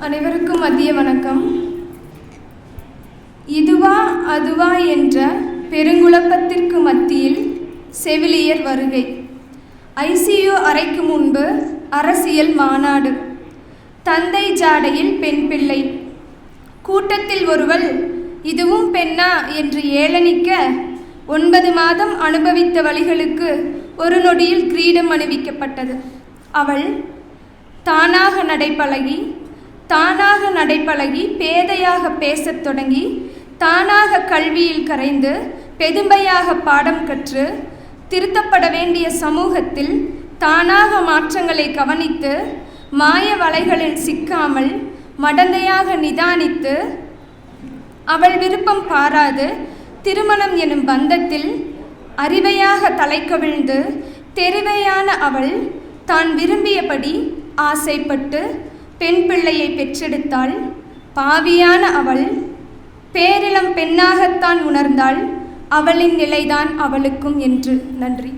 அனைவருக்கும் மதிய வணக்கம். இதுவா அதுவா என்ற பெருங்குழப்பத்திற்கு மத்தியில் செவிலியர் வருகை. ஐசியு அறைக்கு முன்பு அரசியல் மாநாடு. தந்தை ஜாடையில் பெண் பிள்ளை. கூட்டத்தில் ஒருவள் இதுவும் பெண்ணா என்று ஏளனிக்க 9 மாதம் அனுபவித்த வழிகளுக்கு ஒரு நொடியில் கிரீடம் அணிவிக்கப்பட்டது. அவள் தானாக நடைபழகி பேதையாக பேசத் தொடங்கி தானாக கல்வியில் கரைந்து பெதும்பையாக பாடம் கற்று திருத்தப்பட வேண்டிய சமூகத்தில் தானாக மாற்றங்களை கவனித்து மாய வலைகளில் சிக்காமல் மடந்தையாக நிதானித்து அவள் விருப்பம் பாராது திருமணம் எனும் பந்தத்தில் அறிவையாக தலைக்கவிழ்ந்து தெரிவையான அவள் தான் விரும்பியபடி ஆசைப்பட்டு பெண் பிள்ளையை பெற்றெடுத்தாள். பாவியான அவள் பேரிளம் பெண்ணாகத்தான் உணர்ந்தாள். அவளின் நிலைதான் அவளுக்கும் என்று. நன்றி.